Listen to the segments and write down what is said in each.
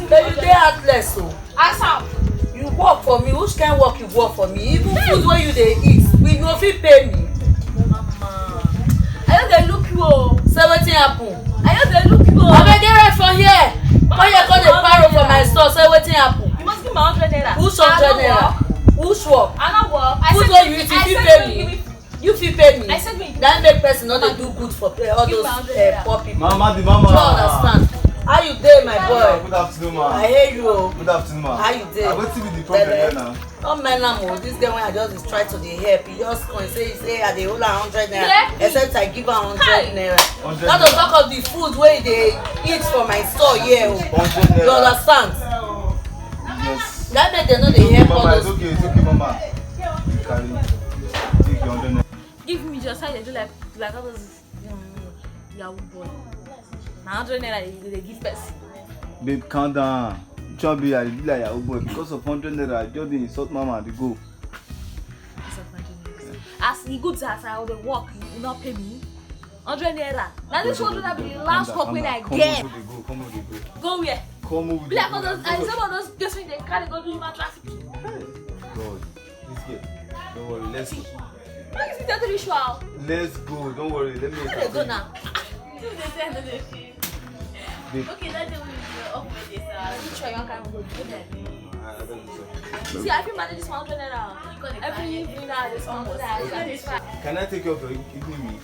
But you dey heartless o. Asap. You work for me. Which kind work you work for me? Even food wey you dey eat, we no fit pay me. Mama, I no dey look you o. Say wetin happen? I no dey look you o. Abeg get right from here. Come here, come dey borrow for my store. Say wetin happen? You must give me 100 naira. Who's 100 naira? Who's work? I no work. Food wey you eat, you fit pay me. You fit pay me. I said me. That make person no dey do good for all those poor people. Mama, the mama. You don't understand. How you dey, my boy? Good afternoon, ma. I hear you o. Good afternoon, ma. How you dey? What be the problem here now? Don't mind am o. This guy when I just try to dey help, he just come say I dey hold am 100 naira. Yeah. Except I give am 100 naira. 100 Not to talk of the food wey dey eat for my store here o. 100 naira. You understand? Yes. That make dem no dey help all Mama, it's those. okay, mama. Carry. Take your 100 naira. Give me just how they do like all those Yahoo boy. Na 100 naira they give person. Babe, calm down. Chubby, I be like Yahoo boy because of 100 naira. I just dey insult mama. They go. As the goods as I would work, you not pay me 100 naira. Now this 100 be the last cup when I get. Come on, they go. Go where? Come on, Be like all those. I some of those girls when they carry go do human trafficking. God, this girl. Don't worry, let's go. Why is it that ritual? Let's go. Don't worry. Let me. Where they go now? Babe. Okay, that day we off with this. Which one you can go do there? I don't think so. See, I feel manage this 100 naira. Every evening now, this 100 naira. Can I take you off your evening meal?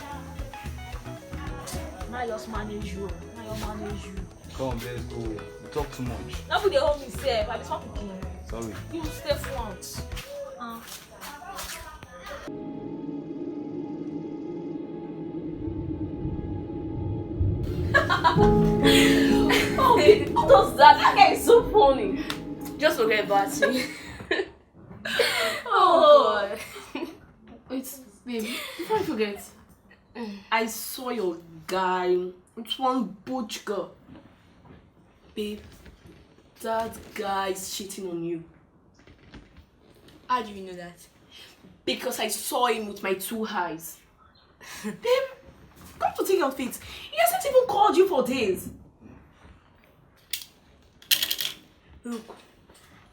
Now just manage you. Now you manage you. Come, let's go. You talk too much. Nobody hold me safe. I be talking. Sorry. You stay front. Oh, who does that? That guy is so funny. Just forget about me. Oh God. Wait, babe, before I forget, I saw your guy with one butch girl. Babe, that guy is cheating on you. How do you know that? Because I saw him with my 2 eyes. Babe, come to think of it. He hasn't even called you for days. Look,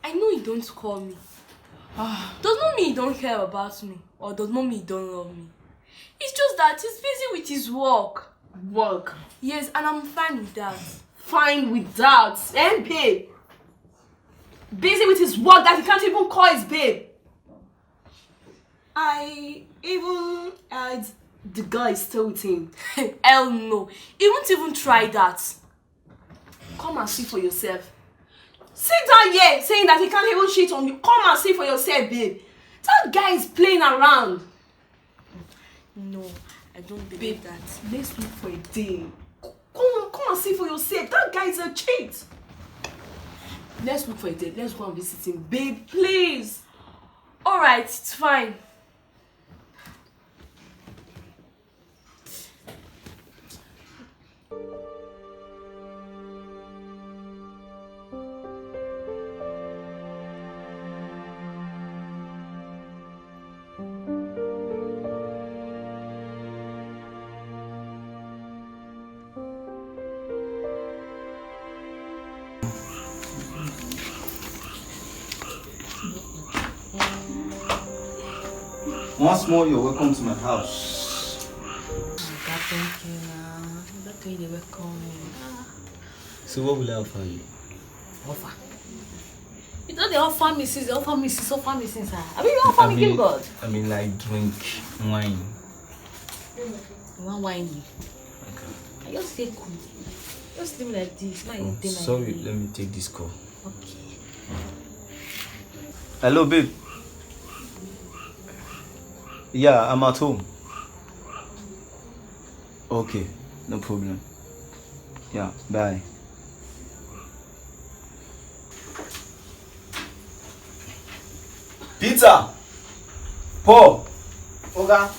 I know you don't call me. Does not mean he don't care about me, or does not mean he don't love me. It's just that he's busy with his work. Work. Yes, and I'm fine with that. Fine with that. And babe. Busy with his work that he can't even call his babe. I even had the guy still with him. Hell no. He won't even try that. Come and see for yourself. Sit down here saying that he can't even cheat on you. Come and see for yourself, babe. That guy is playing around. No, I don't believe that. Let's look for a day. Come and see for yourself. That guy is a cheat. Let's look for a day. Let's go and visit him. Babe, please. Alright, it's fine. Once more, you're welcome to my house. Thank you now. That's why they welcome me. So what will I offer you? Offer. You know they offer me since, I mean, you offer me give God. I mean, like drink, wine. You want wine? Okay. I just say cool. Just leave me like this. Oh, sorry, let me take this call. Okay. Hello, babe. Yeah, I'm at home. Okay, no problem. Yeah, bye. Peter! Paul! Oga.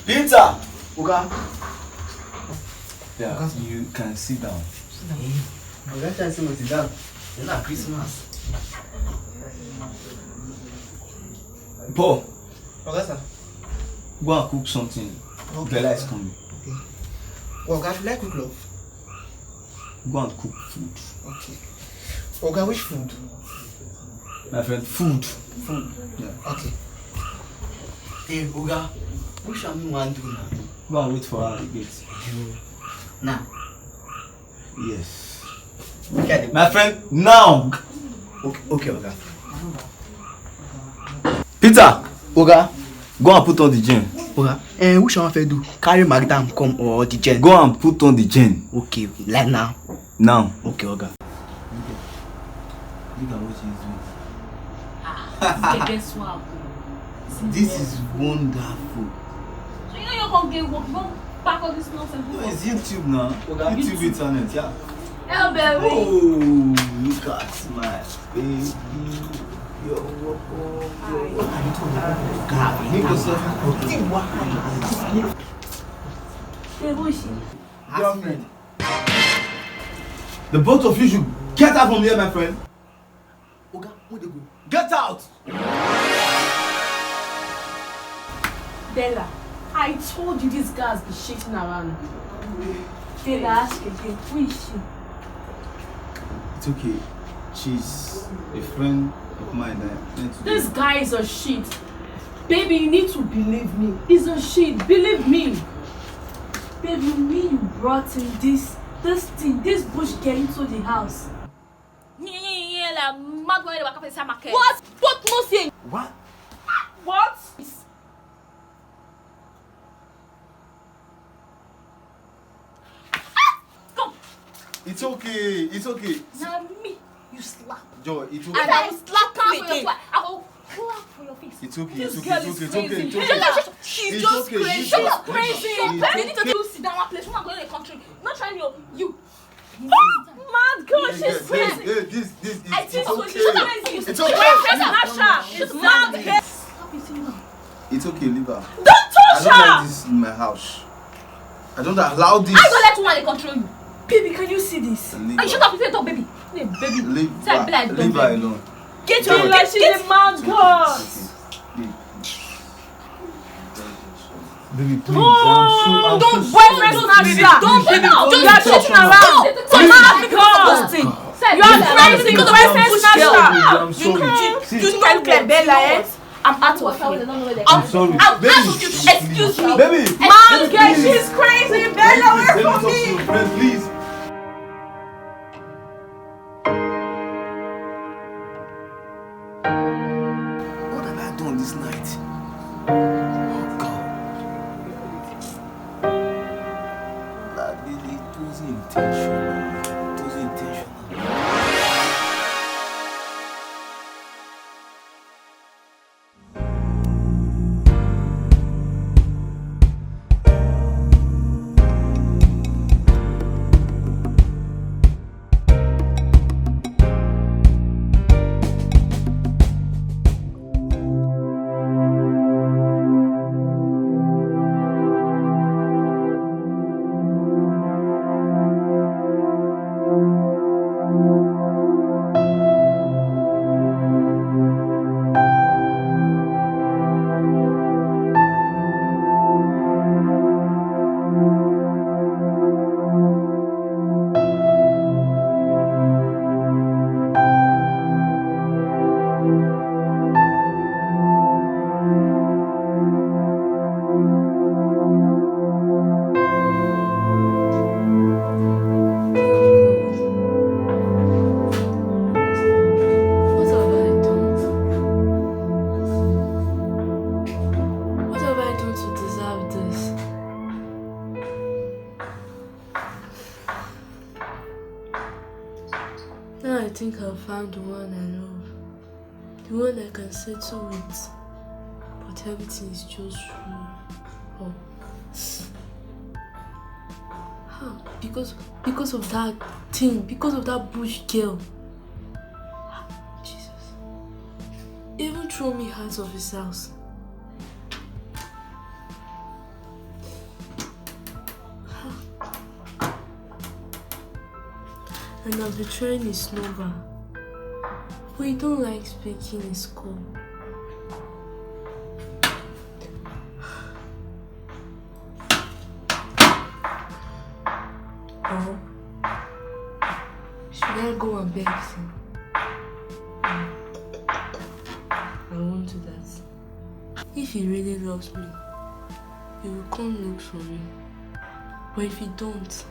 Peter! Oga. Yeah, you can sit down. Oga, try to sit down. It's not Christmas. Paul, Oga, sir. go and cook something. Okay. Bella is coming. Okay. Oga, should I cook love? Go and cook food. Okay. Oga, which food? My friend, food. Food. Yeah. Okay. Hey, Oga, what shall we want to do now? Go and wait for her at the gate. Now. Yes. Okay, My friend, now. okay, Oga. Peter, Oga, go and put on the gen. Oga, which one I do? Carry Magdam come or the gen? Go and put on the gen. Okay, like now. Now. Okay, Oga. Look at what she's doing. Guess what? This is wonderful. So you know you're gonna get work, you won't back all this nonsense. No, it's YouTube now. YouTube internet, yeah. Hello, baby. Oh, look at my baby. Yo, Girlfriend. the both of you should get out from here, my friend. Oga, where they go? Get out! Bella, I told you these guys be shitting around. Bella, ask again, who is she? It's okay. She's a friend of mine that I met today. This guy is a shit. Baby, you need to believe me. He's a shit. Believe me. Baby, you brought in this bush girl into the house. What? What nonsense? What? What? Come. It's okay. It's okay. Now me, you slap. Joy, it's And okay. I will slap you again. I will clap for your face. It's okay. This It's girl okay. is It's okay. crazy. It's okay. She's It's just okay. crazy. It's She's okay. crazy. It's You okay. need to sit down one place. We're not going to the country. Not trying to you. Mad girl, she's Hey, crazy. this I think so. okay. She's crazy. It's She's okay. crazy. She's mad girl. It's okay, leave her. Don't I touch don't her. like this in my house. I don't allow this. I don't let one control you. Baby, can you see this? Leave Are you shut her. up? You say talk, baby. Hey, baby. Leave Say I be like her. dumb Leave her baby. alone. Get Joy. your like she's a mad It's girl. okay. Leave. Baby, please. Oh, don't so boyfriend sorry. snatch that. Don't baby, now. you are Just chasing touch her. around. Don't. So mad girl. Say, You are crazy. I'm Boyfriend snatch sorry, that. I'm sorry. See, You can't play Bella, eh? I'm out of here. I'm sorry. I'm Baby, out of you. Excuse me. Baby. Mad girl, please. she's crazy. Bella, Let wait me for talk to me. your friend, please. What have I done this night? Oh God. That really was intentional. It was intentional. What have I done to deserve this? Now I think I've found the one I love. The one I can settle with. But everything is just wrong. Oh. How? Because of that thing, because of that bush girl. Jesus. He even threw me out of his house. And I've been trying his number. But he don't like speaking his call. Or Should I go and beg him? I won't do that. If he really loves me, he will come look for me. But if he don't,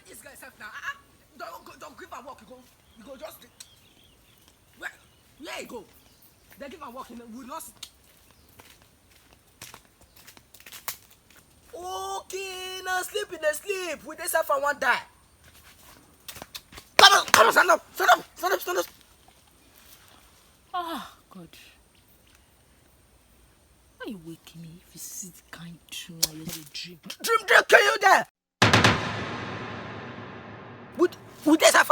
this guy self now. Don't give and walk. You go just where you go? They give and walk. We not. Okay, now sleep in the sleep. We this self and one die. Come on, stand up. Ah, God. Why you waking me if you see the kind of dream I used to dream? Dream, kill you there. Would this have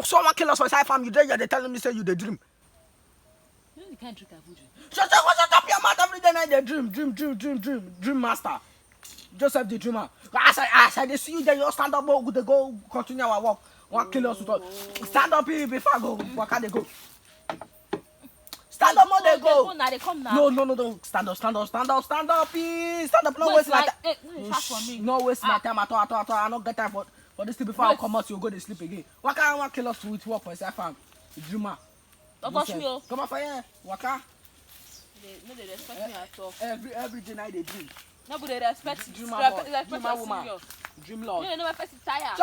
someone kill us for side farm? You there? You're telling me say you the dream. You know the kind of trick I've dream. Shut up your mouth every day night. The dream master. Joseph the dreamer. As I see you there, you stand up. Go continue our walk. One kill us with us. Stand up here before I go. Where can they go? Stand up, more they go. They come now. No. Stand up, please. Stand up. No waste my time. No waste my time at all. I don't get time for this thing before I come out. You go to sleep again. Why can't one kill us with work for a farm? The dreamer. Don't touch me, oh. Come on for here. Waka. They respect me at all. Every day night they dream. No, but they respect Dreamer woman. Dream lord. You know my face is tired.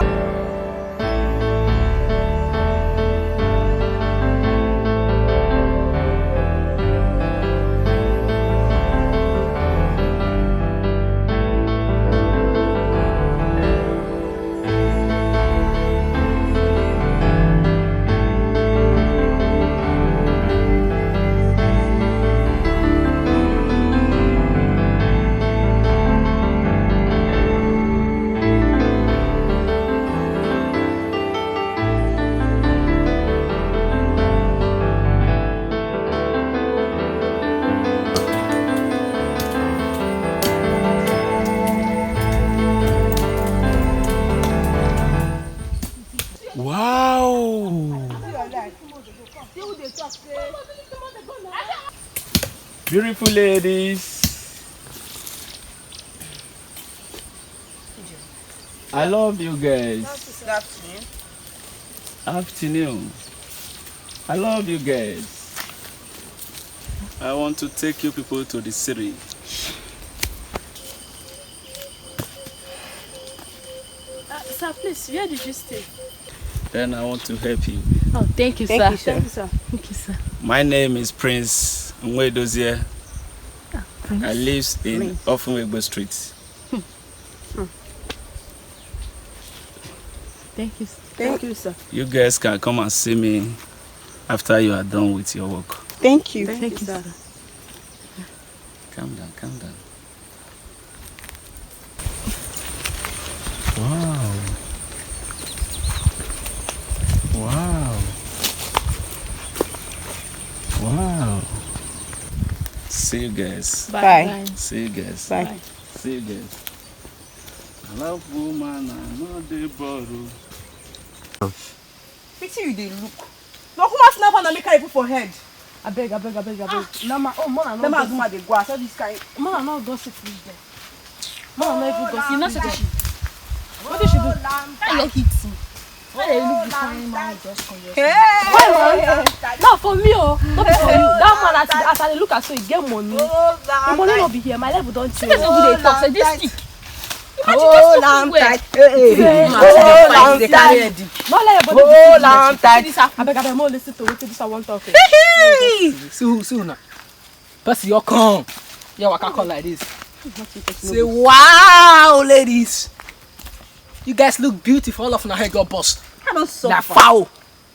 Beautiful ladies. I love you guys. Afternoon. I love you guys. I want to take you people to the city. sir, please, where did you stay? Then I want to help you. Oh, thank you, sir. Thank you, sir. My name is Prince Nwedozie. I live in Offenwegbo Street. Thank you. Thank you, sir. You guys can come and see me after you are done with your work. Thank you. Thank you, sir. Calm down, calm down. Wow. Wow. Wow. See you guys. Bye. See you guys. Bye. See you guys. I love woman, I know they borrow. Pity you dey look. No, who must snap and make her put for head? I beg. Nama, oh, man, Let me no go. Dey go. I saw this guy. Man, I'm not gossip this day. Man, I'm not even gossip. You know Lamb, what what did she do? Lamb, Your hits. Why they look the fine man just for you? Hey! Not for me, oh. Not for you. That man, as I look at so, he get money. The money not be here. My level don't change. Oh, They talk. Say this stick. Oh, lamb tight. Hey, oh, lamb tight. Not let everybody Oh, lamb tight. I beg, more listen to what this I want to talk. See now. Percy, you come. Yeah, waka come like this. Say wow, ladies. You guys look beautiful. All of now head got bust. I don't suffer. That foul.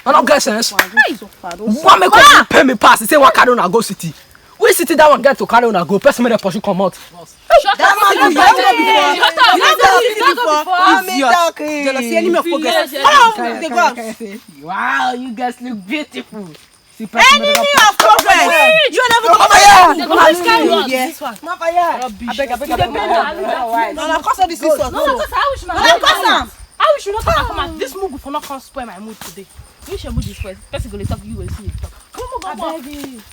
I don't get sense. Don't One make you pay me pass. Say one carry on go city. We city that one get to carry on go. Person make the push come out. Shut That man up. you Jealousy, enemy of progress. They go out. Wow, you guys look beautiful. Enemy of progress. You never come They go always carry us. This one. Mama, yeah. I beg. No, cause of the sisters. No, cause I wish I wish you not come out. This move for not come spoil my mood today. You should move this first. Person go to talk, you will see it talk. Come on.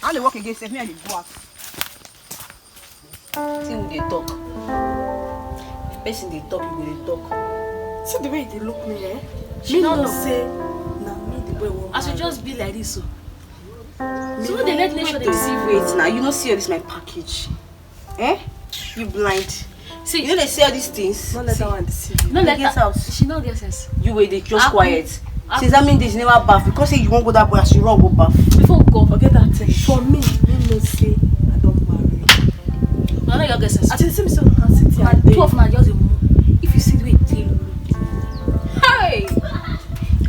I dey work against me and dey go out. See who they talk. The person they talk, you go they talk. See the way they look me, eh? She don't know. Say, nah, me the boy won't. I should just be like this, so. So when they let nature they deceive you. Wait now, you don't see all this my package. Eh? You blind. See, You know they say all these things. Don't let that one deceive you. no let Get her. out. She know their sense. You wait, they just Apple. quiet. Apple. Since that means there's never bath. Because say you won't go that boy, as you wrong go bath. Before we go, Forget that thing. For me, you know say I don't marry. I know your get sense. I tell you, see me so I can sit here My and two of them are just a move. If you see the way they look. Hey!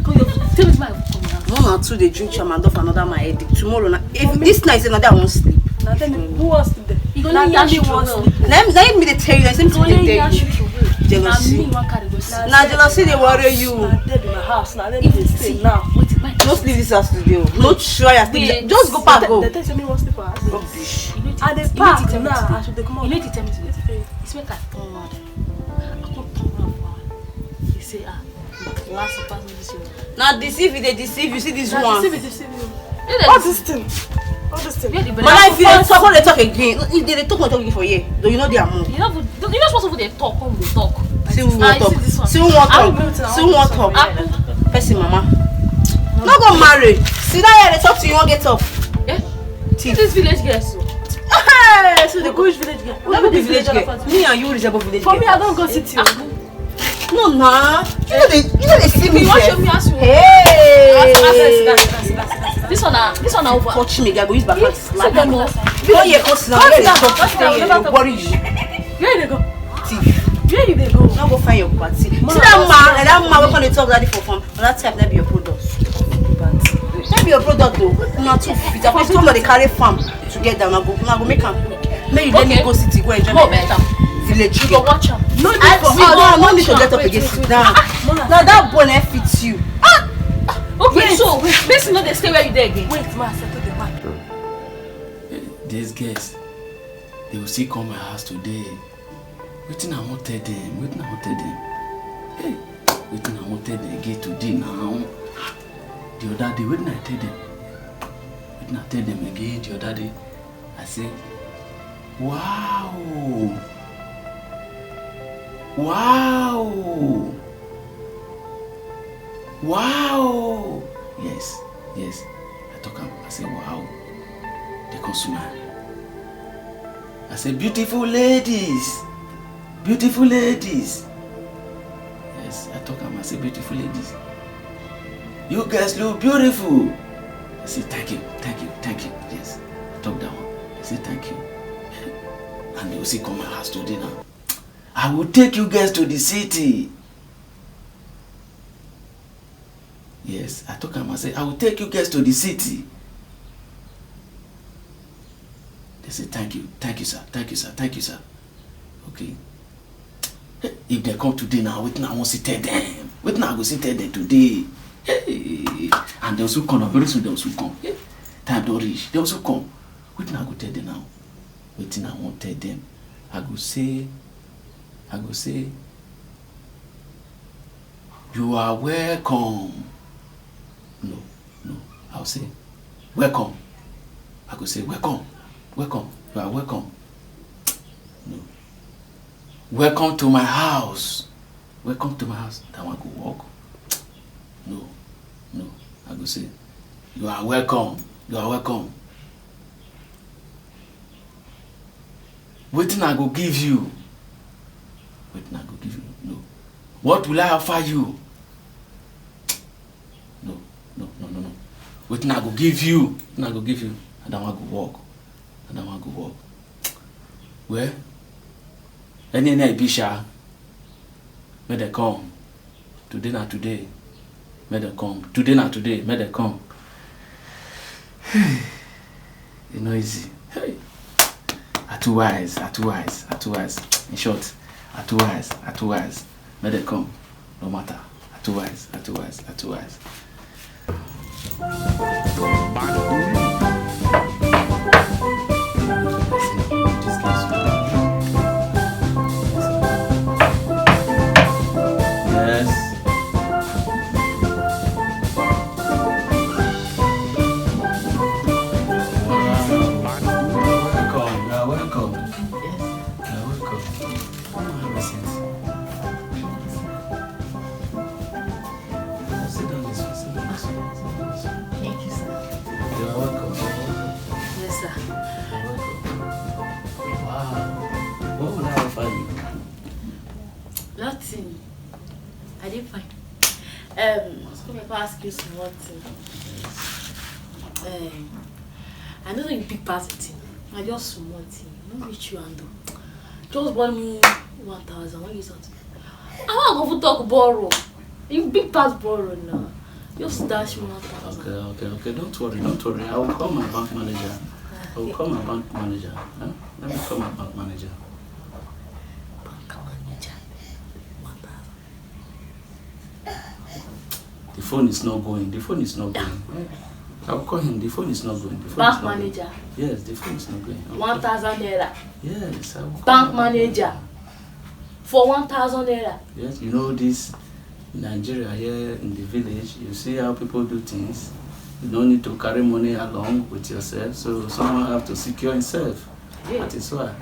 Come here, tell me to my come here. 1 or 2 they drink chairman off another my headache. Tomorrow, if this night is another I won't sleep. now tell me who wants to there? You Now gonna tell yash me you who wants well. to there. Let me they tell you, same You thing gonna they tell yash you. you well. Jealousy. Now me one carry go sleep. Now jealousy they worry you. Now there be my house. Now let me dey stay now. Wait, my Don't leave this house today. No try as Wait. just go back go. They tell me one sleep for house. Rubbish. You need to, And they you need pack to tell me now. today. I should come You out. need to tell me today. It's make I turn round. I can't turn round for her. They say, last person this year. Now deceive you, they deceive you. See this Now one. deceive you. You know All that this thing. All this thing. you're the But now if you talk, when they talk again, if they talk, not talk again for you. Though you know they are more. you're not supposed to they talk, come they talk. See who Ah, want you see this talk. one? See who want I will talk. mute it, I See will who want mute talk. it. Apple. Person mama. Not go marry. See that here they talk to you, won't get up. Yeah? See this village girl so. Hey, so they go. Which village girl? Let me be village girl. Me and you resemble village For me, girl. I don't go sit here. No, nah. You know they see me. You want sef. show me as you Hey. This one over. Touch me, guy. Go use back and slap them me. all. Don't you come sit down? Let them talk. Stay here. They worry you. Where you dey go? Thief. Where you dey go? Now go find your party. See that man wey come dey talk daddy for farm. Na that type na be your product. Na be your product though. Una too fit. I first come dey carry farm together. Una go make am. Make you let me go city go enjoy Go my better. village. You go watch am. No I need for me. no need to get up again. Sit down. Now that bone fits you. Okay, so this no dey stay where you dey again. Wait, ma, settle the matter. These guests, they will still come my house today. Waiting I won't tell them. Waiting I won't tell them. Hey, waiting I won't tell them again today now. The other day, waiting I tell them. Waiting I tell them again the other day. I say, wow. Wow. Wow. Yes. I talk am. I say, wow. The consumer. I say, beautiful ladies. Beautiful ladies. Yes, I talk am. I say, beautiful ladies. You guys look beautiful. I say, thank you. Yes. I talk that one. I say, thank you. And they will see come my house today now. I will take you guys to the city. Yes, I told him, I said, I will take you guys to the city. They said, thank you, sir. Okay. If they come today now, wait now, I won't see tell them. Wait now, I will see tell them today. Hey. And they will soon come, very soon they will soon come. Yeah. Time don't reach, they will soon come. Wait now, I will tell them now. Wait now, I won't tell them. I go say, you are welcome. No, I'll say, welcome. I go say, welcome, you are welcome. No. Welcome to my house. That one go walk. No, I go say, you are welcome. Waiting I go give you. No. What will I offer you? No. Waiting I go give you. And I want to walk. Where? NNEBE sha. May they come. Today na today. May they come. May they come. It's not easy. Hey. Are too wise. In short, are too wise. May they come. No matter. Are too wise. thing. I didn't find. Come here, ask you some one thing. I know that you big pass it. I just small thing. Not reach you and do. Just born me 1,000. What is that? I want to go talk borrow. You big pass borrow now. Just dash me 1,000. Okay. Don't worry. I will call my bank manager. Huh? Let me call my bank manager. The phone is not going. I will call him. The phone is not going. Bank manager? Yes, the phone is not going. 1,000 naira? Yes, I will call bank manager? For 1,000 naira? Yes, you know this Nigeria here in the village, you see how people do things. You don't need to carry money along with yourself, so someone have to secure himself. Yeah. That is why.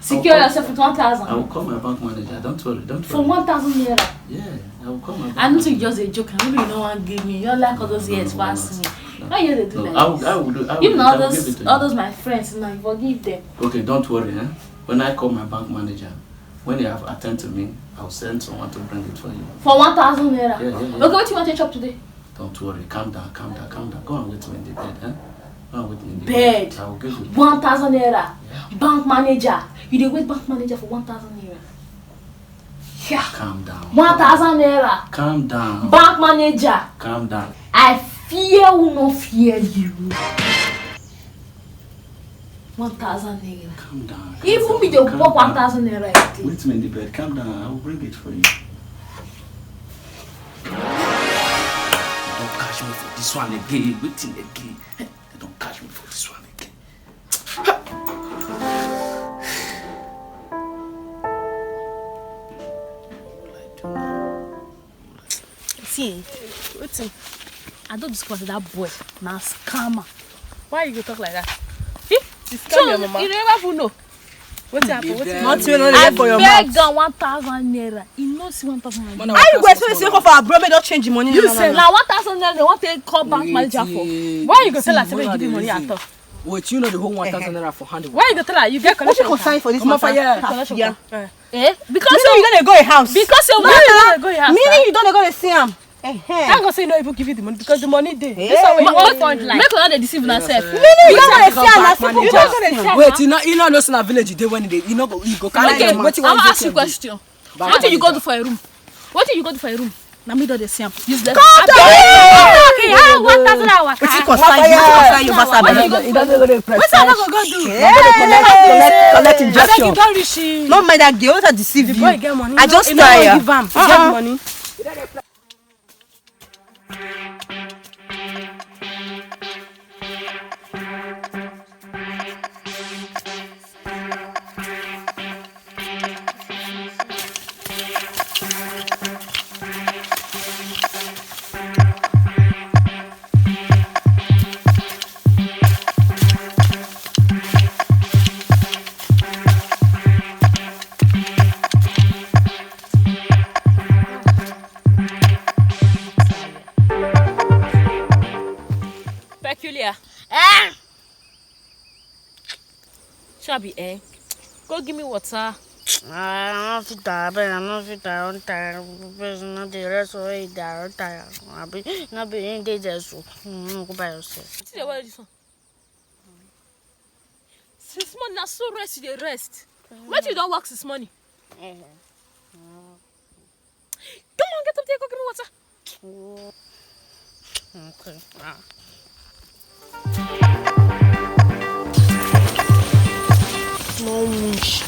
Secure yourself with 1,000? I will call my bank manager. Don't worry. For 1,000 naira? Yeah, I will call my bank manager. I don't think just a joke. Maybe you don't want to give me. You don't like all those years past me. Why you do like this? I will do. Even all those my friends, now you forgive them. Okay, don't worry. When I call my bank manager, when you have attended to me, I'll send someone to bring it for you. For 1,000 naira? Yeah. Okay, what do you want to chop today? Don't worry. Calm down. Go and wait me in the bed. Go and wait me in the bed. I will give you 1,000 naira. Yeah. Bank manager. You dey wait bank manager for 1,000 naira. Yeah. Calm down. 1,000 naira. Calm down. Bank manager. Calm down. I fear will not fear you. 1,000 naira. Calm down. Even me, they pop 1,000 naira. Wait me in the bed. Calm down. I will bring it for you. Don't catch me for this one again. Waiting again. Don't catch me for this one again. See, waiting. I don't discuss that boy. Now scammer. Why you go talk like that? So you never know. What's happening? Not you know for your mouth. I beg 1,000 naira. You know see 1,000 naira. How you go expect to for our brother don't change the money? You say now 1,000 naira they want to call bank manager for. Why you go tell her say give you money at all? Wait, you know the whole 1,000 naira for handle. Why you go tell her you get connection? What you sign for this matter? Yeah. Because you don't go a house. Because you don't go a house. Meaning you don't go to see him. I'm gonna say no even give you the money because the money there. This one you want fund like. Make another deceive yourself. Meaning you don't go to see him. Wait, you know those in a village they when they you know you go carry okay, them. I will ask you a question. What do you go do for a room? What do you go do for a room? Na me do the same. Useless. Come down. Okay, 1,000 hours. What you concern you master? You don't go to press. What I go do? Collect injection. You don't reach. No mind that girl that deceive you. Boy get money. I just give try. Give am. Get money. Peculiar. Shabby, go give me water. I'm not fit tired, I'm not fit tired, I'm tired. Not the rest of it, I'm tired. I'll be not being there, so go by yourself. See what this one? Since morning, I so rest, you rest. What you don't work this morning? Come on, get up there, go give me water. Okay. No wish.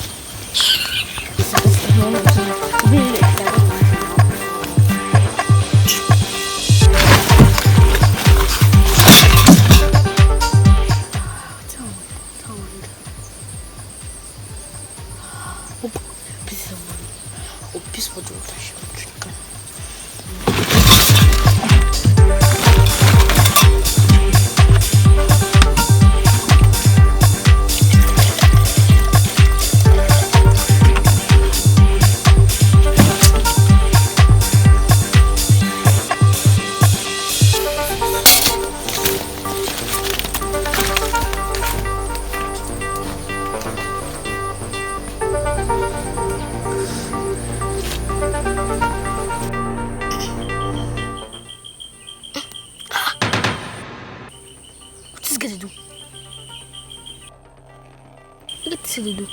Let's see the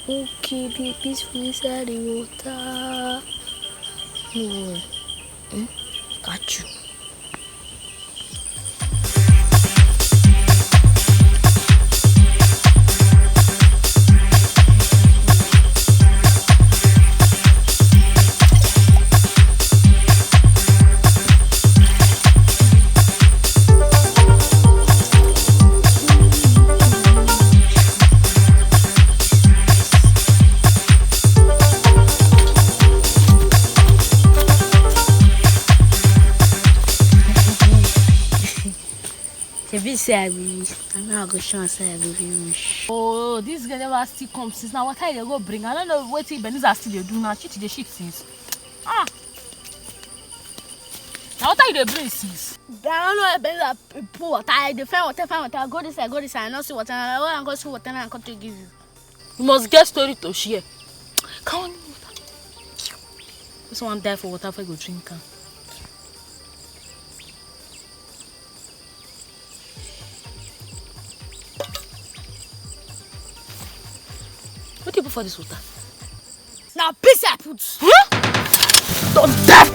okay, the peaceful inside the water. No, got you. I'm not going to chance everything. Oh, this girl never still come since now. What time they go bring? I don't know what Ebenezer still they do now. Shit, they shit since. Ah. Now what time they bring since? I don't know Ebenezer pour water. They find water. Go this side. I don't see water. I go see water and I come to give you. You must get story to share. Come on, water. This one die for water if I go drink. What do you put for this water? Now, piece I put. Huh? Don't die!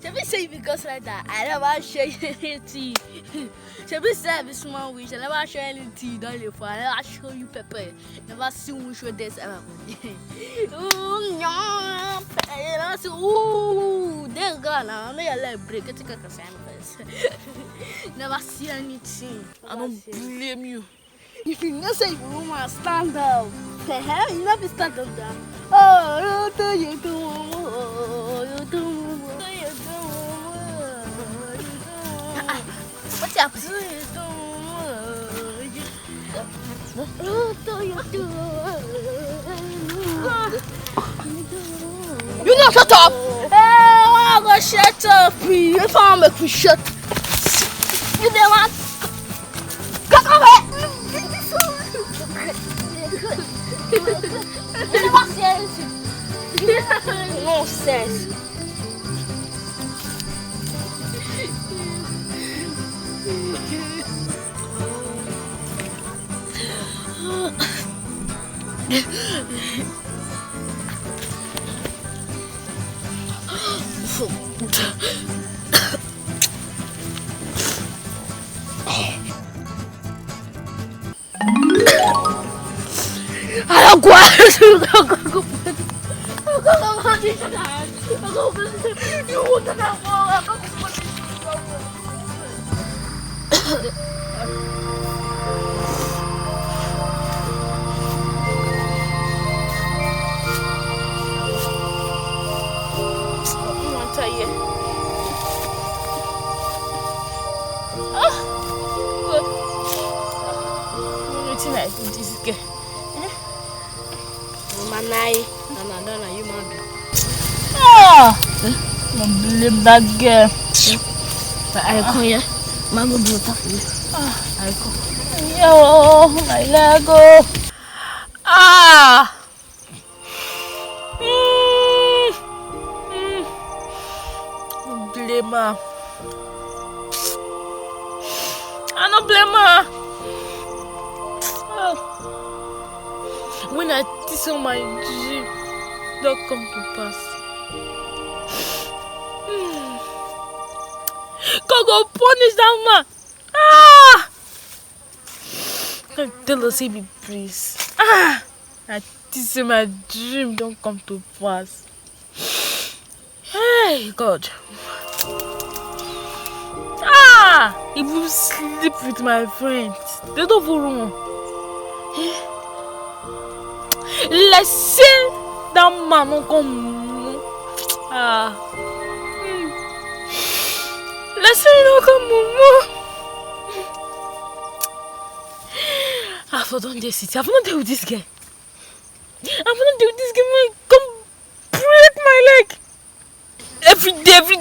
Shebi say because like that, I never share anything. Shebi say this small wish, I never share anything. Don't live for. I never show you pepper. Never see you show this ever. Ooh, no, I say, ooh, there go now. I know you like break. Take a first. Never see anything. I don't blame you. If you not say you woman stand up, the hell you never stand up there. Oh, you do. What's up? You not shut up. I go shut up. If I make you shut. You don't want. Come over. You never say anything. Nonsense. I don't go. Don't blame that girl. I come here. Mango water for you. I come. Yo, my Lego. Don't blame her. I don't blame her. When I teach on my dream, don't come to pass. God go punish that man. Tell us he be please. I teach him my dream don't come to pass. Hey God. He will sleep with my friends. They don't go wrong. Let's see that man don't come. Let's say no come more. I've done this city. I've not dealt with this guy. Man, come break my leg. Every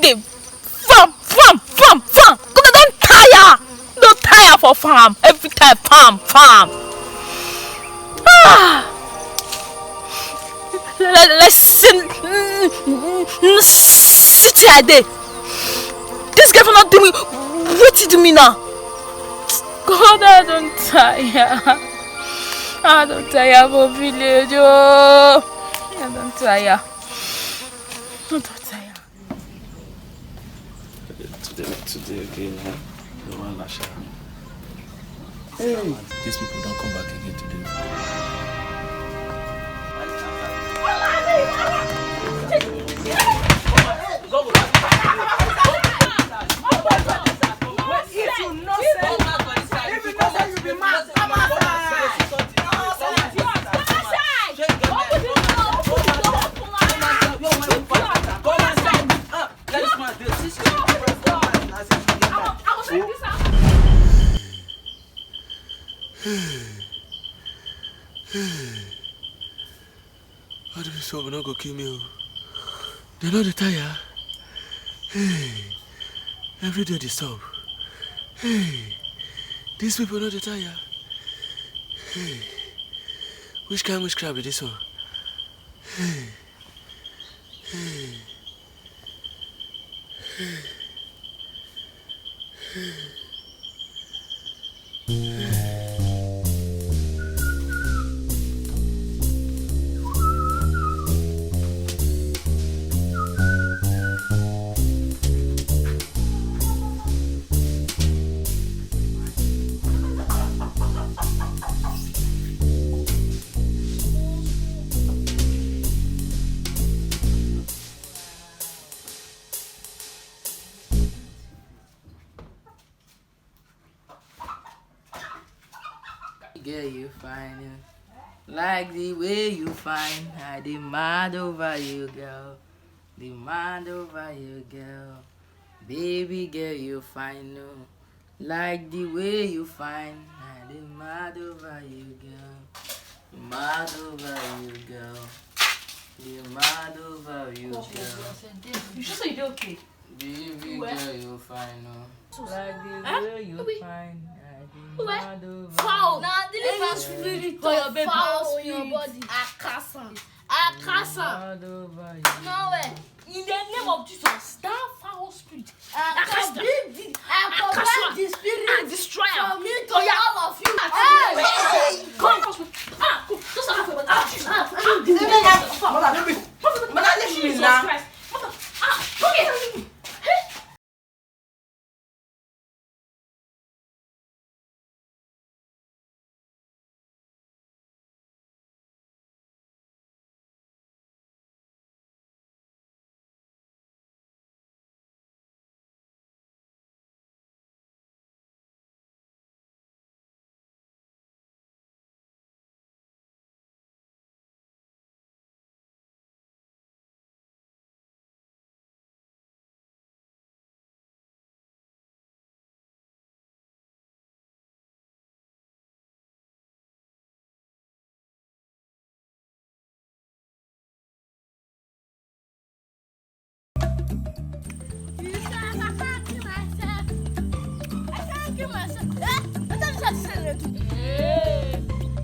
day. Farm. Because I don't tire. Don't tire for farm. Every time farm. Let's city a day. This guy for not doing what you do me now. God, I don't tire. I don't tire for village. Oh, I don't tire. I don't tire. Today again, huh? No one lash out. Hey, these people don't come back again today. How do we so we not go kill me? They know the tire. Hey, every day they stop. Hey, these people know the tire. Hey, which kind of witchcraft is this one? Hey, hey, hey, hey. Girl, you fine, like the way you fine. I demand over you, girl. Demand over you, girl. Baby girl, you fine, no. Like the way you fine. I demand over you, girl. Demand over you, girl. Demand over you, girl. You sure say you dey okay? Baby girl, you fine, no. Like the way you fine. Foul. Now deliver spirit for your baby. Foul in your body. Akasa. No way. In the name of Jesus, that foul spirit. I command the spirit. I destroy for me to all of you. Come. Just laugh about that. Mother, leave me now. Okay.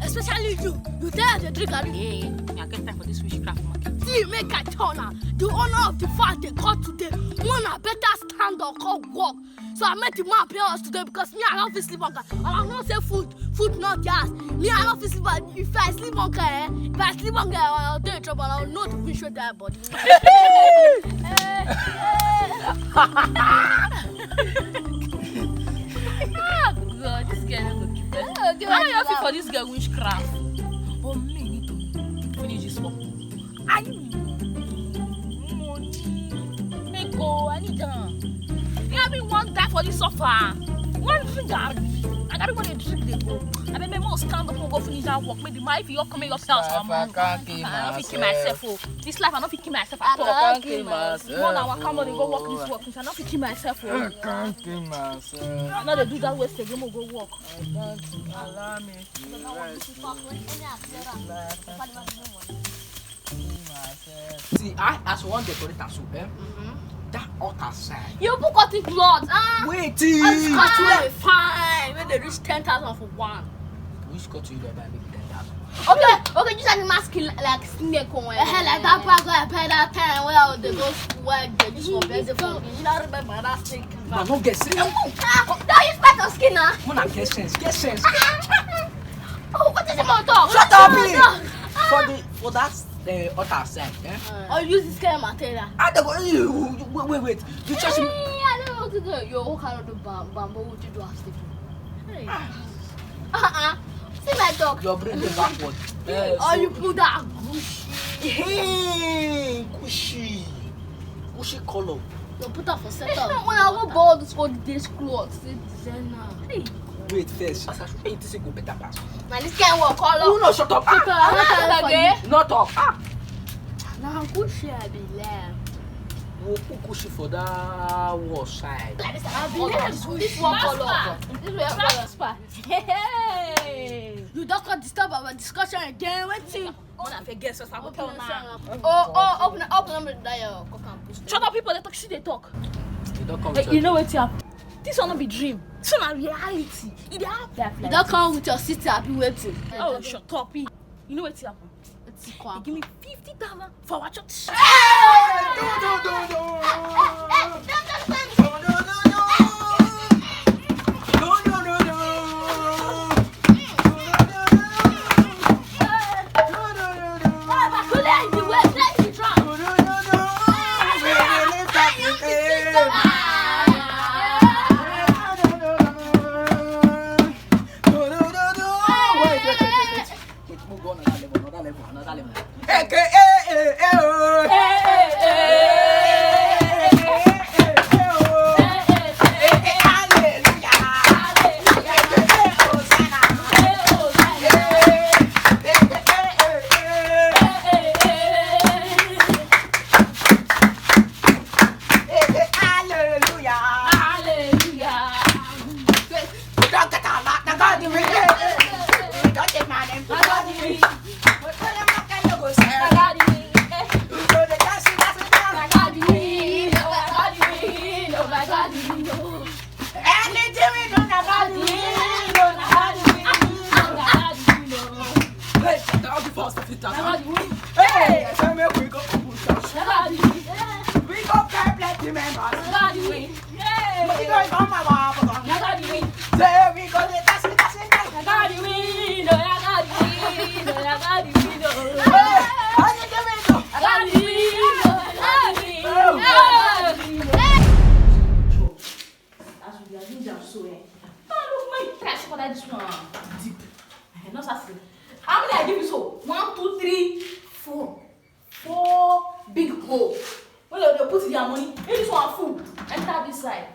Especially you dare to drink and Yeah, I get time for this witchcraft market. see make I turn her. The owner of the farm they call today. One I better stand or call walk. So I met the man pay us today because me I don't feel sleep on car. And I not say food not gas. Me I don't feel sleep on. If I sleep on car, if I sleep on car, I'll do in trouble. I'll not finish with that body. God, this girl never keep it. How you feel for this girl witchcraft? But me need to finish this work. I need money. Make go, I need them. You have me one die for this suffer. One drink, I gotta go and drink the go. I mean, maybe I'll stand up and go finish that work. Maybe my if you come yourself, I don't kill myself. Oh, this life I don't kill myself at all. I can't kill myself. One hour come on and go work this work. I don't kill myself. I can't kill myself. I know they do that waste again. Go work. I can't allow me to rest. See, I as one decorator so that altar side. You book out the blood. Wait, Fine. When they reach 10,000 for one. which got you there by make 10,000? Okay, just like mask like snake on. Like that part I pay that time where they go where they just for basic phone. You don't remember that snake. I don't get sick. Don't you expect us skin now. Mona, get sense. Oh, what is about dog? Shut up, me. For that other side, eh? Or use this kind of material. I don't go. Wait. You trust me? I don't know what to do. You what kind of do bamboo? What you do? Hey. See my dog. Your brain is backward. Or you put that bush. Hey, cushy color. You put that for setup. When I go bald, it's called this clothes. Designer. Hey. Wait first. As I should ain't this go better pass. Man, this can't work. Color. You no shut up. Not talk. Now good shit I be left. We'll put cushy for that wall side. I be left. This one color. This way color spot. Hey. You don't come disturb our discussion again. Waiting. When I forget, so I will tell now. Open up the dial. Shut up, people. They talk. See, they talk. You don't come. Hey, you know what, yeah? This will not be dream. This is reality. It happen. You don't come with your sister. I be waiting. Oh, shut up. You know what happen? They give me 50,000 for what you. How many I give you so? 1, 2, 3, 4. 4 big holes. When they put their money, if this one full, enter this side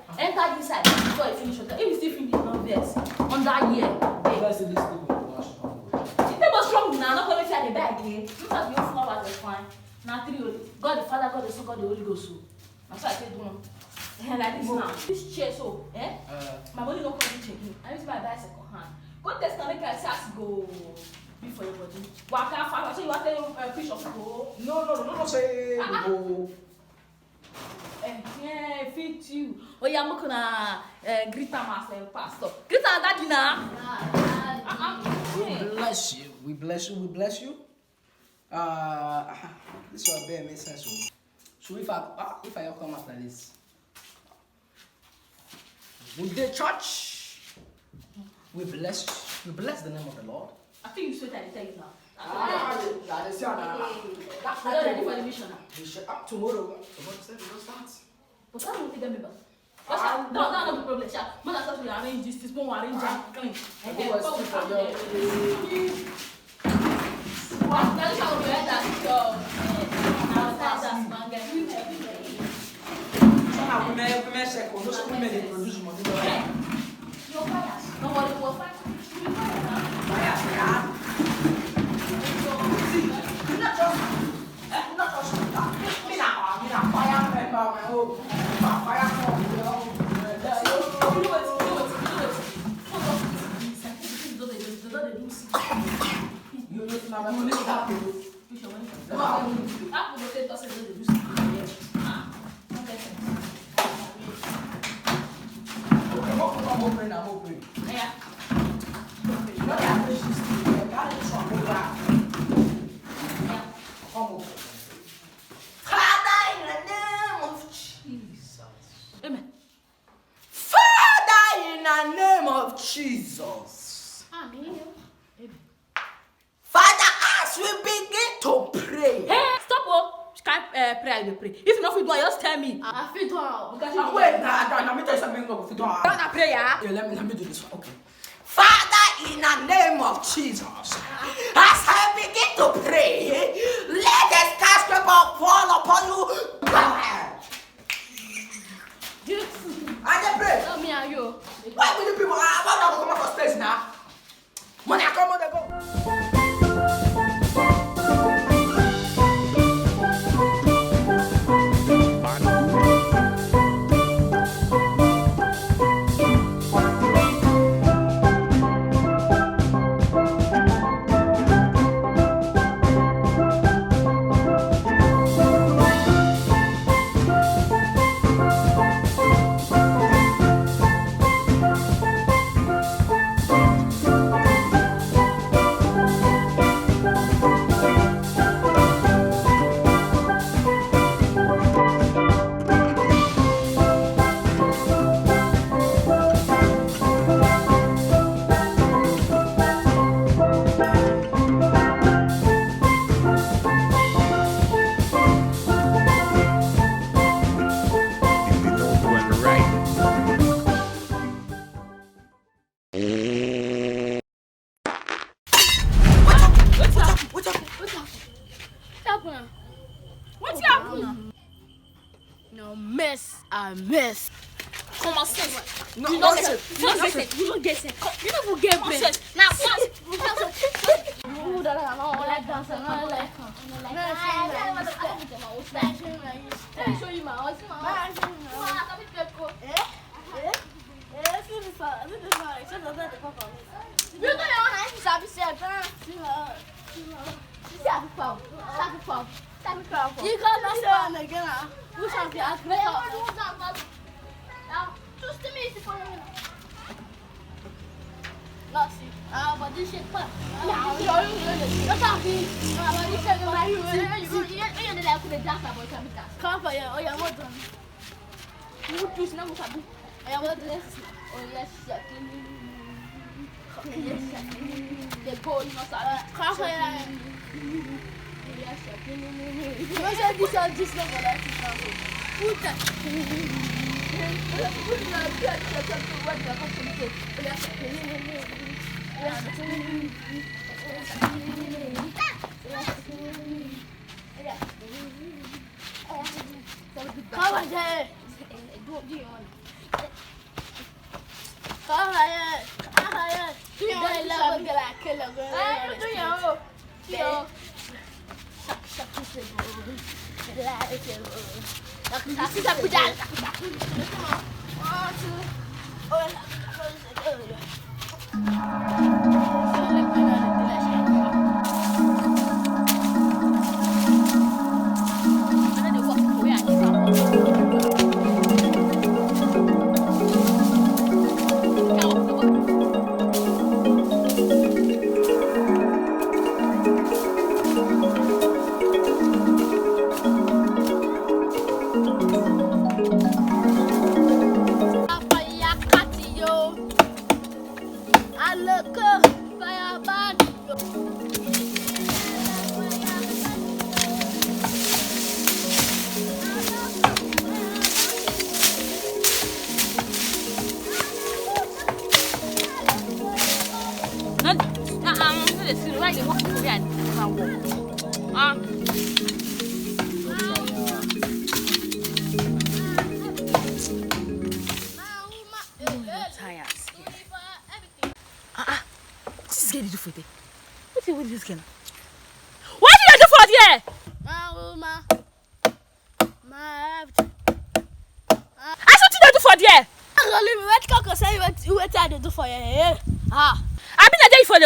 before you finish. If you still finish, not vex. On that year. The paper strong now, not going to say the bag again. Look at your flowers, they're fine. Now 3 only. God the Father, God the Son, God the Holy Ghost. That's why I said, like this now. This chair, so, my money don't come to check in. I use my bicycle hand. Go test and make a sass go before your body. Waka father, so you want to preach of go? No, say go. Yeah, fit you. Oh, yeah, I'm gonna greet myself, pastor. Greet our daddy now. We bless you. This will bear make sense. So if I come after this, with the church, we bless the name of the Lord. I think you said that I now. That's ready for the mission now. We should up tomorrow. Tomorrow said we don't start. But I don't think them members. No, no problem. Man, I thought we arrange this one, arrange and clean. And then Now this how we had that. Women say, those women they produce money. You're biased. Nobody will fight. You're biased. I'm open. Yeah. Father, in the name of Jesus. Amen. Father, in the name of of Jesus. Amen. Father, as we begin to pray. Hey, stop, oh. Pray, I pray. If you don't do it, just tell me. I feel down. Wait, now me tell you something. Go fit on. Don't pray, yeah? Let me do this one. Okay. Father, in the name of Jesus, as I begin to pray, let the skyscraper fall upon you. I just pray. Tell me and you. Why will the people? Why not come out for space now? When I come out, they go. What's happening? No mess, I mess. Come on, sense. You don't get it. You don't get it. You don't get it. You don't get it. Now, what? But this shit fuck. Now, you're talking. But this shit like you're like the doctor boy coming down. Come for you. Oh, yeah, what done? You choose number tabu. I am what this. Oh, yes, yes. The boy must have. Come for you. Yes, yes. You said this number that is now. Put that.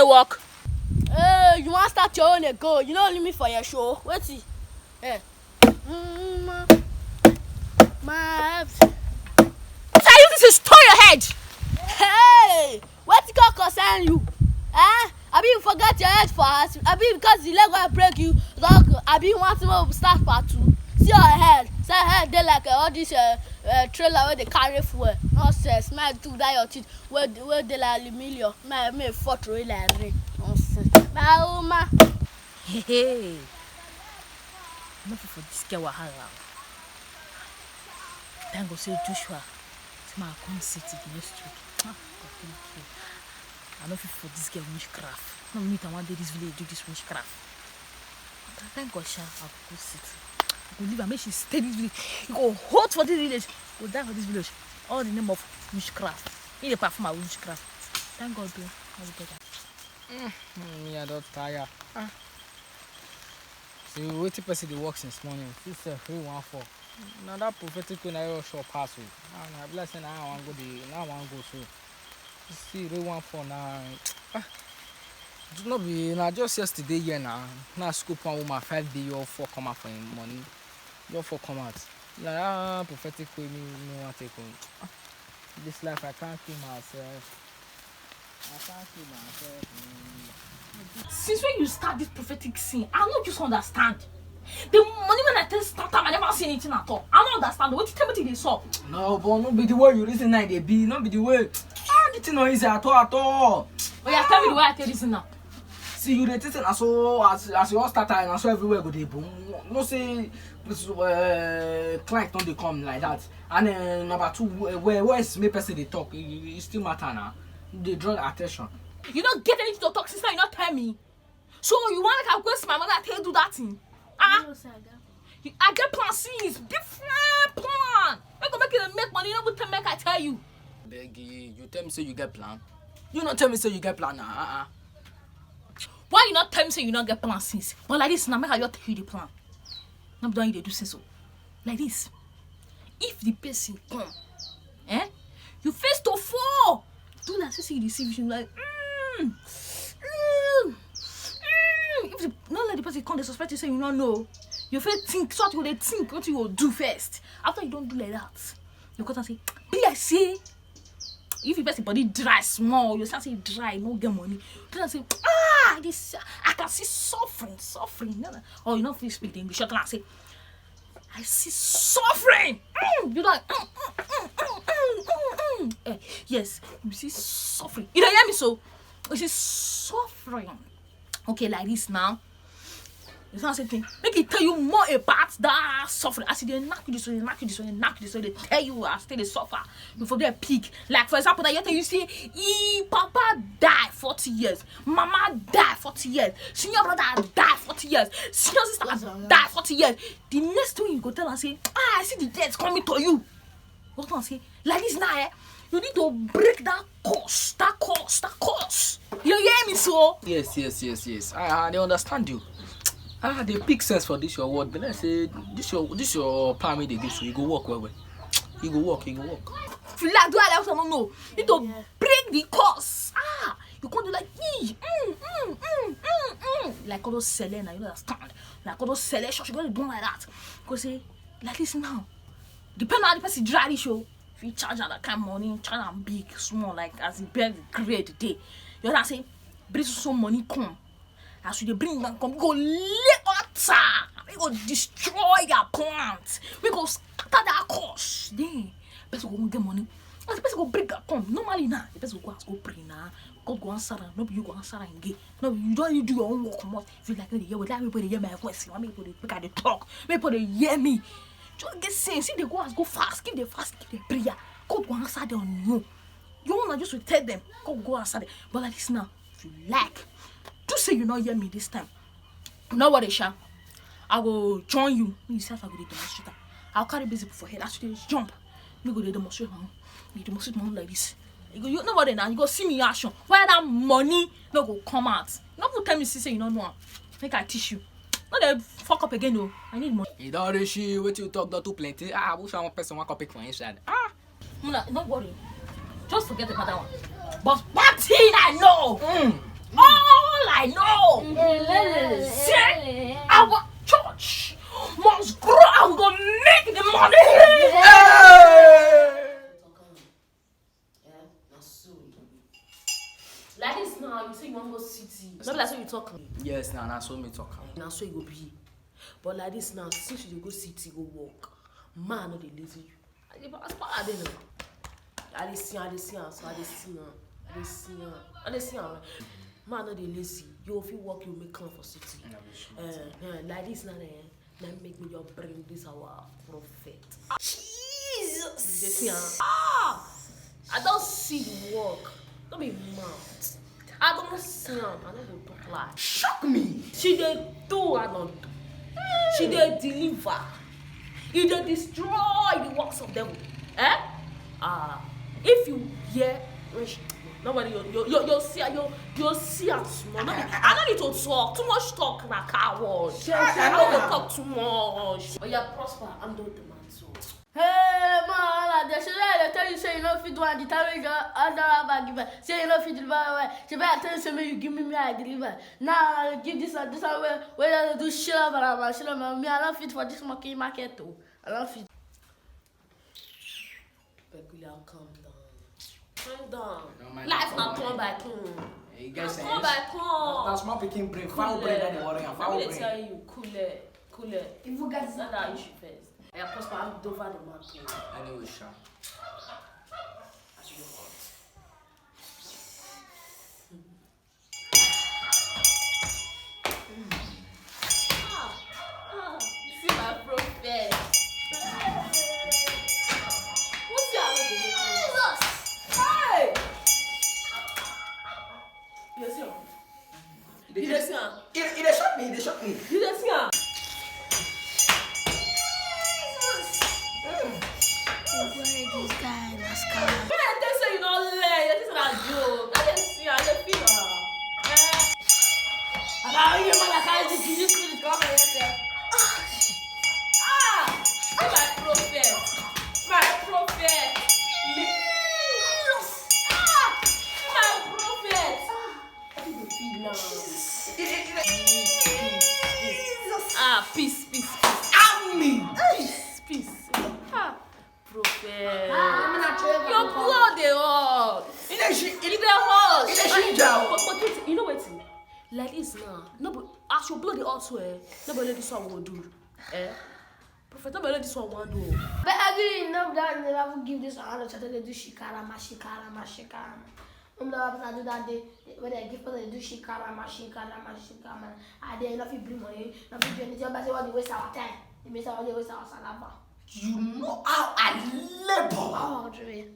Work. You want to start your own go? You don't leave me for your show. Wait see. Hey. My. If I use this to store your head. Hey, what concern you? I mean, forget your head first. I mean, because the leg will break you. I mean, want to start part 2. See your head. See your head. They like all this trailer where they carry fuel. Nonsense. My do that your teeth. Where they like Emilio. My fought really like rain. Nonsense. My ma. Hey. I'm not for this girl wahala. Then go say Joshua. See my come city next week. God, thank you. I'm not for this girl witchcraft. No meet I want this village do this witchcraft. Thank God, I'll go city. I will leave and make she stay this village. You go hot for this village. Go die for this village. All the name of witchcraft. You perform a witchcraft. Thank God, though. I will get that. Me, I don't tire. See, wait till person they work since morning. This is 314. Now that prophetic when I short pass. Now I'm blessing. Now I want to go. Now I want to go. So see, 314 now. Do not be. Now just yesterday here now. Now school one woman 5 day or 4 come out for him money. Your 4 come out. Now prophetic way me no want take on. This life I can't kill myself. I can't kill myself. Since when you start this prophetic scene, I don't just understand. The money when I tell start time, I never see anything at all. I don't understand. What you tell me they saw? No, but not be the way you reason now they be. Not be the way. The thing no easy at all. But you tell me the way I tell this now. See you the thing as you all start and so everywhere go dey boom. No say client don't they come like that. And then number 2, where is me person they talk? It still matter now. They draw attention. You don't get anything to talk, sister. You not tell me. So you want like I waste my money? I tell you do that thing. I get plan C is different plan. I go make it make money. You know what make I tell you. Beggy, you tell me say you get plan. You not tell me say you get plan now. Why you not tell me say you not get plan since? But like this now, make I just tell you the plan. Now don't you do say so. Like this. If the person come, you face to fall. Do like so see the decision like if the, not let the person come, they suspect you say you don't know. You first think, so what they think, what you will do first. After you don't do like that, you come and say, be I say. If you person body dry small, you start say dry, no get money. Then I say, this I can see suffering. Or you know if you speak the English, you can say, I see suffering. You like yes, you see suffering. You don't hear me so? You see suffering. Okay, like this now. It's not the same thing. Make it tell you more about that suffering. I see they knock you this way, they tell you I still they suffer before they peak. Like for example, that you say, Papa died 40 years, Mama died 40 years, senior brother died 40 years, senior sister died 40 years. The next thing you go tell and say, I see the death coming to you. What I say? Like this now, you need to break that course. You hear me so? Yes. They understand you. They pick sense for this your word. But I say this your plan they give so you go walk well. You go walk. Feel like do I also don't know. You need to break the course. You can't do like like all those Selena, you understand? Like all those selection, you gotta do like that. Because say like this now. Depending on the person dry the show. If you charge that kind of money, charge them big, small, like as it beg grade day. You know what I'm saying? Bring some money come. As you bring them come, we go lay water. We go destroy your plant. We go scatter that course. Then person go get money. As the person go break that come. Normally now, the person go ask go pray now. God go answer and no be you go answer and get. No, you don't need to do your own work. If you like, you let everybody hear my voice. Let me put the talk. Make people hear me. Just get sense. See they go ask go fast. Give them fast. Give them prayer. God go answer them on you. You wanna just to tell them. God go answer them. But like this now, if you like, just say you not hear me this time. You know what, Isha? I will join you. Yourself, I go to demonstrate. I'll carry busy for head. Actually, jump. You go to demonstrate, man. You demonstrate, man, like this. You know what? Now you go see me action. Where that money no go come out. Not to tell me, say you don't know. Make I teach you. Not that fuck up again, though. I need money. You don't really what you talk not too plenty. I wish I want person one copy for inside. Don't worry. Just forget about that one. But one thing I know. All I know. Say our church must grow. I'm gonna make the money. Like this now, you say you want to go city. Not like so you talk. Yes, now so me talk. Now so you go be. But like this now, since you go city, go walk. Man, no they lazy you. I didn't know. I see. Man, no dey lazy. You if you work, you make come for city. Like this now, then make me just bring this our prophet. Jesus! I don't see the work. Don't be mad. I don't see him. I don't go talk lie. Shock me. She dey do, I don't do. She dey deliver. You dey destroy the works of devil. If you hear nobody you'll see her small. I don't need to talk. Too much talk na coward. I don't go talk too much. Oh yeah, prosper. I'm doing the man so. Hey man, they should tell you say you know fit do and the time you under about give. Say you know fit deliver away. She better tell you say you give me I deliver. Now give this and this away. Where they do shit about me. I don't fit for this market too. I don't fit. Peculiar, calm down. Calm down. Life not turn by turn. You guys say turn by turn. that's small picking brain. Foul brain that they worry and foul brain. Let me tell you, cool it. If you guys decide that issue first. I prosper, I'm over the mountain. Anyway, sure. As you want. See my prophet. What's your Jesus? Hey! You see him? You see him? They shot me. You see him? This guy in a scar. They say you don't lay. This is not joke. I didn't see her. I didn't feel her. And I hear man like I just give you spirit come and yourself. My prophet. My prophet. My prophet. I think you feel now. Peace. Peace. Prophet. Your blood they all. But you know what? Like this now. No, but as your blood they also nobody let this one will do. Prophet, nobody let this one will do. But I didn't know that they never give this honor to they do shikara. I do that day when they give us they do shikara. I didn't know if you bring money, not if you do anything, but they want to waste our time. They waste our salary. You know how I labor. Oh, Dre.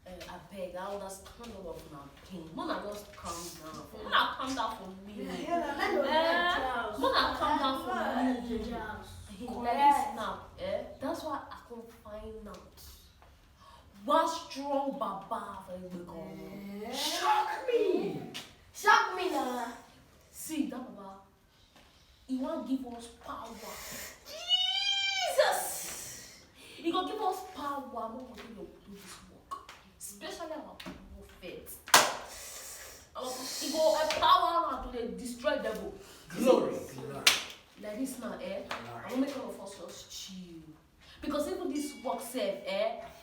I beg, I understand all of my pain. Mona just calm down. Mona calm down for me. Mona calm down for me. Like this now, that's why I can't find out. What strong baba for you Shock me now. See that baba, he won't give us power. Jesus. He gonna give us power when we do this work, especially our prophet. He go empower us to destroy devil. Glory. Like this now, I will make all of us just chill. Because even this work self,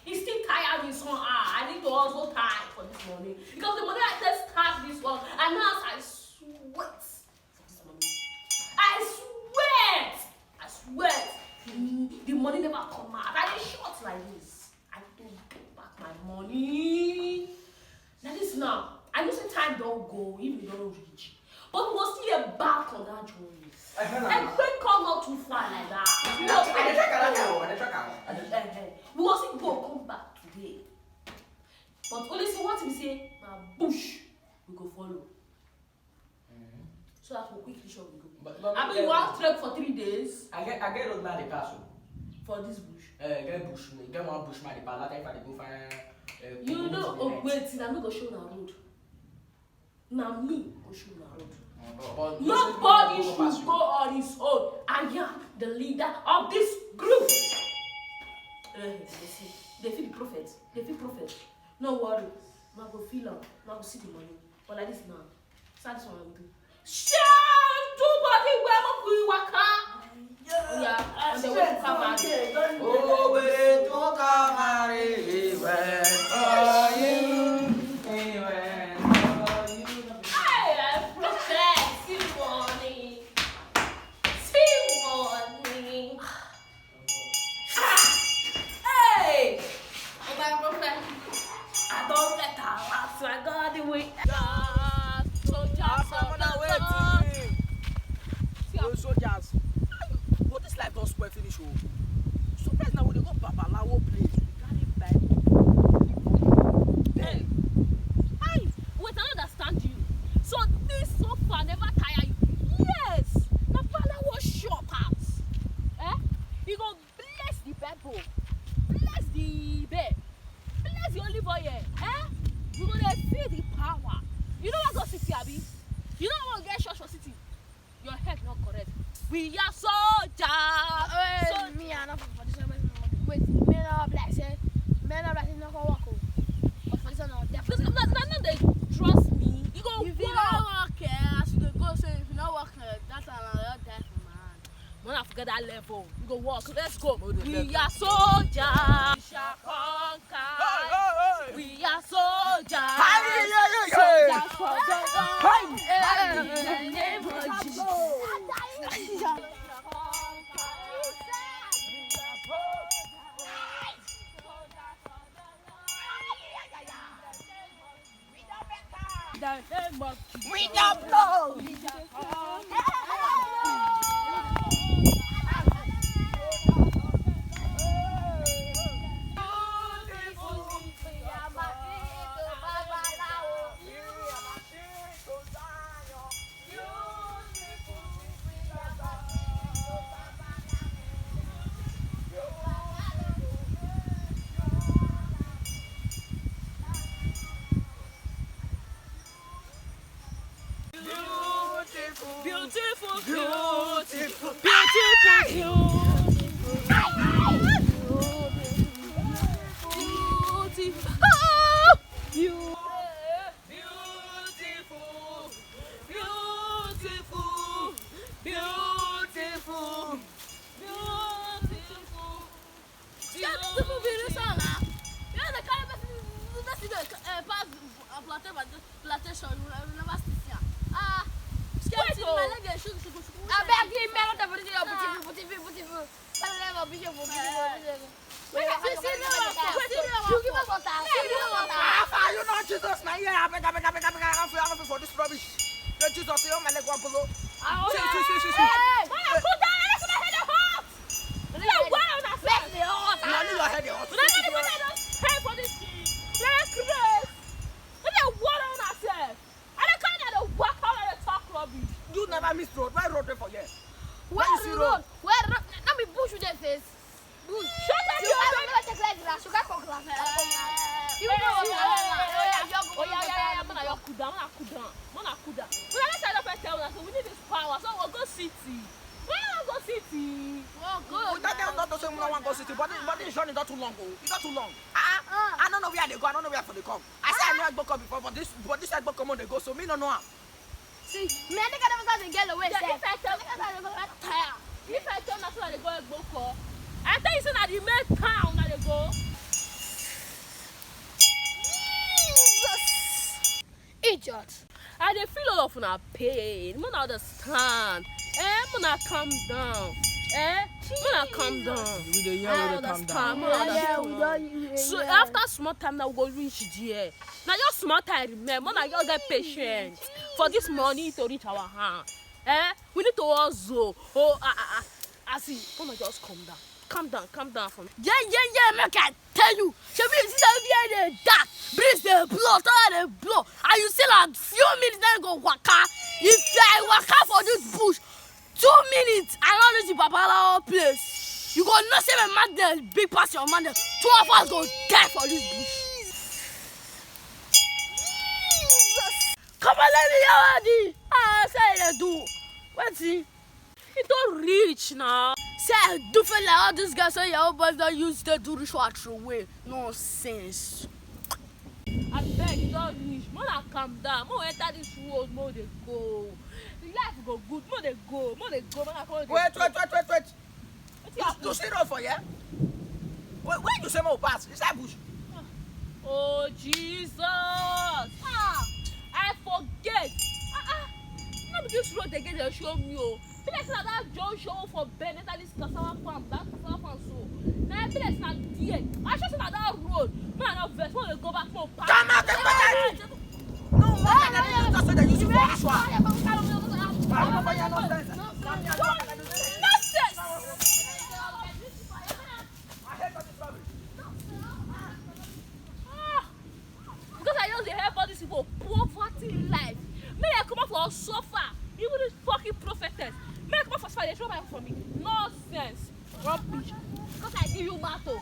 it's still tired with some I need to also tie for this money. Because the money I just start this work, and now I sweat for this money. I sweat. The money never come out. I dey short like this. I don't get back my money. Like this now. I know say time don't go if we don't reach. But we will still get back on that journey. And quick come not too far like that. We will still go come back today. But only see what we say, bush, we go follow. So that we quickly show we go. I mean, you want trek for 3 days. I get road man the pass. For this bush. Get bush. Get one bush man the pass. That time I go find. You know, wait, I'm not gonna show na road. Now me go show na road. Nobody should go on his own. I am the leader of this group. They feel prophet. No worry. Now go feel up. Now go see the money. But like this now. Sad this one I will do. Shout to body where we waka. Yeah, and the way to come out. Oh, wait, to come marry when are you? Hey, prophet, see money. See money. Hey, way. Soldiers. But this life don't spoil finish. Surprise now when they go Babalawo place. We carry Bible. Hey, wait, I don't understand you. So this so far never tire you. Yes, na Babalawo shop house. You go bless the Bible, bless the bed, bless the olive oil. You go dey feel the power. You know what go city, Abi? You know what get church for city? Your head not correct. We are soldiers. Me and not for this one. Wait, me no bless it. Me no bless it. No go walk. But for this one, no definitely. No, they trust me. You go If you don't walk, as you go, so if you don't walk, that's another death, man. Man, I forget that level. You go walk. Let's go. We are soldiers. We shall conquer. We are soldiers. Soldiers for the Lord. In the name of Jesus. We don't blow. Beautiful, beautiful, beautiful, Jesus, man, yeah, I beg for this rubbish. Jesus, you my leg one below. Hey, put down, let's head the hot. Let's go on that side. Pay for this thing. Let's race. Let's water on ourselves. And the kind of walk out of the talk rubbish. You never miss road. Why road for you? Where is the road? Where road? Let me push you their face. Shut up, you never take like glass. You can't come glass. You know what? We need this power, so we'll go city. We'll go city. Not to say we don't want to go city, but this journey is not too long. It's not too long. I don't know where they go. I don't know where they come. I said I know I go come before, but this I go come on they go, so me no know. See, me I think I never got to get away. If I tell that's where they go for. I tell you so that the main town that they go. Jesus! Idiot! I dey feel all of una pain. Mona understand. Mona calm down. Mona calm down. We dey hear we dey calm down. So after small time now we go reach there. Now just small time remember. Mona just get patient for this money to reach our hand. We need to also. I see. Mona just calm down. Calm down for me. Yeah, make I tell you. Should be see that the dark, breeze the blow, the blow. And you still a few minutes then go waka. If I waka for this bush, 2 minutes, I don't reach the Babalawo place. You go not say my man there big pass your man there. 2 of us go die for this bush. Jesus. Come on, let me hear it. Say they do. What's it? It don't reach now. Say do feel like all these guys say your boys don't use the do ritual way. Nonsense. I beg you don't reach. Mona calm down. Mo enter this road. Mo they go. The life go good. Mo they go. Wait. You see road for you? Where you say more pass? Is that bush? Oh Jesus! I forget. Not this road again. They show me. Be like that John show for Bennett at this cassava farm. That cassava farm so. Now be like that there. I just that road. Man, I vex. When we go back, no. Come out, no. Because I just help all these people poverty life. May I come out for suffer. Even this fucking prophetess. May I come out for suffer. They throw my for me. Nonsense. Rubbish. Because I give you mato.